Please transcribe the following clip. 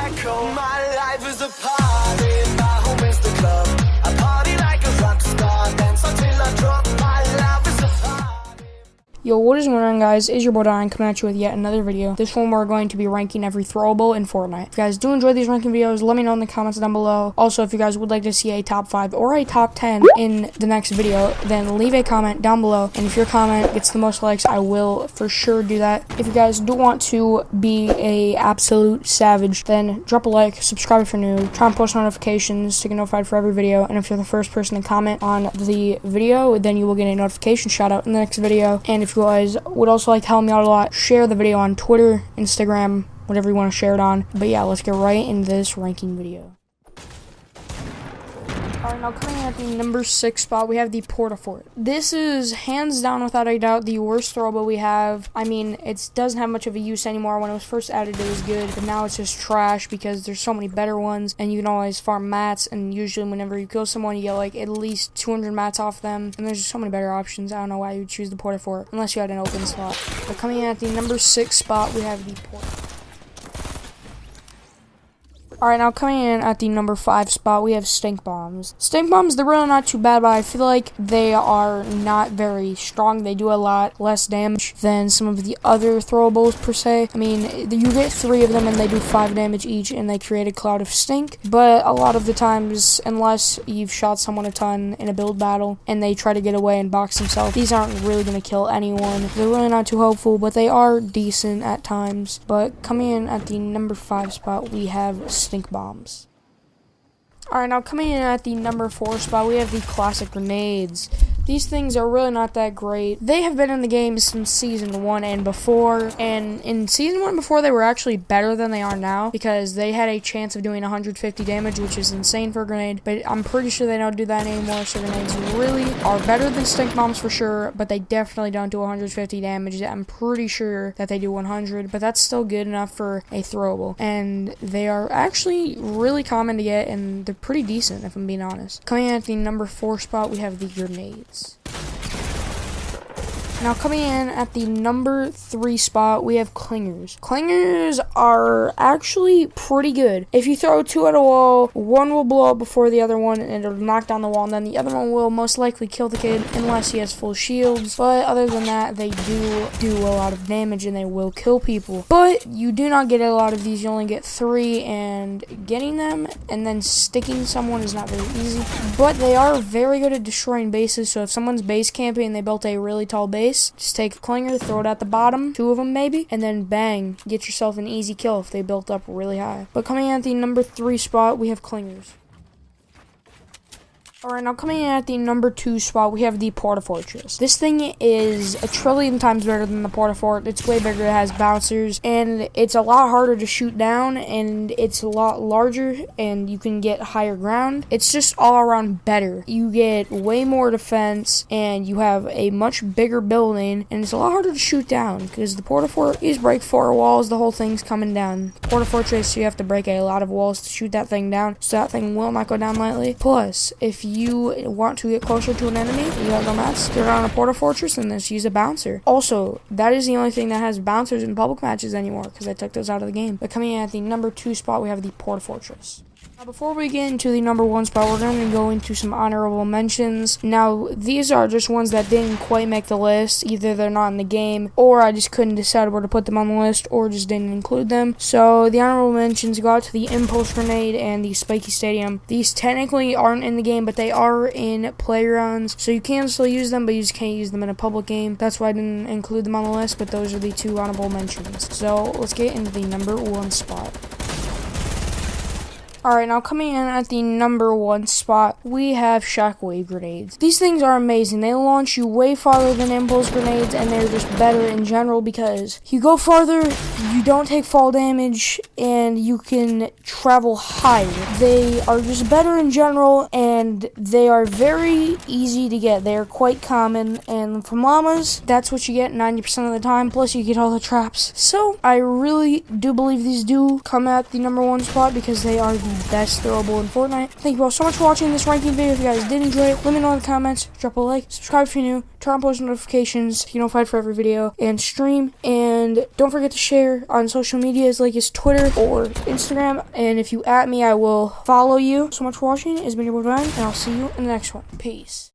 echo. My life is a party, my home is the club. I party like a rock star, dance until I drop. My life is a party. Yo, what is going on, guys? It's your boy Diane coming at you with yet another video. This one we're going to be ranking every throwable in Fortnite. If you guys do enjoy these ranking videos, let me know in the comments down below. Also, if you guys would like to see a top 5 or a top 10 in the next video, then leave a comment down below. And if your comment gets the most likes, I will for sure do that. If you guys do want to be a absolute savage, then drop a like, subscribe if you're new, turn on post notifications to get notified for every video. And if you're the first person to comment on the video, then you will get a notification shout out in the next video. And if you guys would also like to help me out a lot, share the video on Twitter, Instagram, whatever you want to share it on. But yeah, let's get right into this ranking video. Alright, now coming at the number 6 spot, we have the Portafort. This is hands down, without a doubt, the worst throwable we have. I mean, it doesn't have much of a use anymore. When it was first added, it was good, but now it's just trash because there's so many better ones, and you can always farm mats, and usually whenever you kill someone, you get like at least 200 mats off them, and there's just so many better options. I don't know why you would choose the Portafort, unless you had an open slot. But coming in at the number 6 spot, we have the Portafort. Alright, now coming in at the number 5 spot, we have stink bombs. Stink bombs, they're really not too bad, but I feel like they are not very strong. They do a lot less damage than some of the other throwables per se. I mean, you get 3 of them and they do 5 damage each, and they create a cloud of stink. But a lot of the times, unless you've shot someone a ton in a build battle and they try to get away and box themselves, these aren't really going to kill anyone. They're really not too hopeful, but they are decent at times. But coming in at the number 5 spot, we have stink bombs. Alright, now coming in at the number 4 spot, we have the classic grenades. These things are really not that great. They have been in the game since Season 1 and before, and in Season 1 before, they were actually better than they are now, because they had a chance of doing 150 damage, which is insane for a grenade, but I'm pretty sure they don't do that anymore, so grenades really are better than stink bombs for sure, but they definitely don't do 150 damage. I'm pretty sure that they do 100, but that's still good enough for a throwable, and they are actually really common to get, and they're pretty decent, if I'm being honest. Coming in at the number 4 spot, we have the grenades. Now coming in at the number 3 spot, we have clingers. Clingers are actually pretty good. If you throw 2 at a wall, one will blow up before the other one, and it'll knock down the wall, and then the other one will most likely kill the kid unless he has full shields. But other than that, they do a lot of damage, and they will kill people. But you do not get a lot of these. You only get 3, and getting them and then sticking someone is not very easy. But they are very good at destroying bases, so if someone's base camping and they built a really tall base, just take a clinger, throw it at the bottom, 2 of them maybe, and then bang, get yourself an easy kill if they built up really high. But coming in at the number 3 spot, we have clingers. Alright, now coming in at the number 2 spot, we have the Portafortress. This thing is a trillion times better than the Portafort. It's way bigger, it has bouncers, and it's a lot harder to shoot down, and it's a lot larger, and you can get higher ground. It's just all around better. You get way more defense, and you have a much bigger building, and it's a lot harder to shoot down, because the Portafort is break 4 walls, the whole thing's coming down. Portafortress, you have to break a lot of walls to shoot that thing down, so that thing will not go down lightly. Plus, if you want to get closer to an enemy, you have no mats, throw down a Portafortress and just use a bouncer. Also, that is the only thing that has bouncers in public matches anymore, because I took those out of the game. But coming in at the number 2 spot, we have the Portafortress. Now, before we get into the number 1 spot, we're going to go into some honorable mentions. Now, these are just ones that didn't quite make the list. Either they're not in the game, or I just couldn't decide where to put them on the list, or just didn't include them. So, the honorable mentions go out to the Impulse Grenade and the Spiky Stadium. These technically aren't in the game, but they are in playgrounds, so you can still use them, but you just can't use them in a public game. That's why I didn't include them on the list, but those are the 2 honorable mentions. So, let's get into the number 1 spot. Alright, now coming in at the number 1 spot, we have shockwave grenades. These things are amazing. They launch you way farther than impulse grenades, and they're just better in general because you go farther, you don't take fall damage, and you can travel higher. They are just better in general, and they are very easy to get. They are quite common, and from llamas, that's what you get 90% of the time, plus you get all the traps. So, I really do believe these do come at the number 1 spot because they are the best throwable in Fortnite. Thank you all so much for watching this ranking video. If you guys did enjoy it, let me know in the comments, drop a like, subscribe if you're new, turn on post notifications, you know, fight for every video, and stream, and don't forget to share. on social media is like his Twitter or Instagram. And if you at me, I will follow you. So much for watching. It's been your boy Ryan, and I'll see you in the next one. Peace.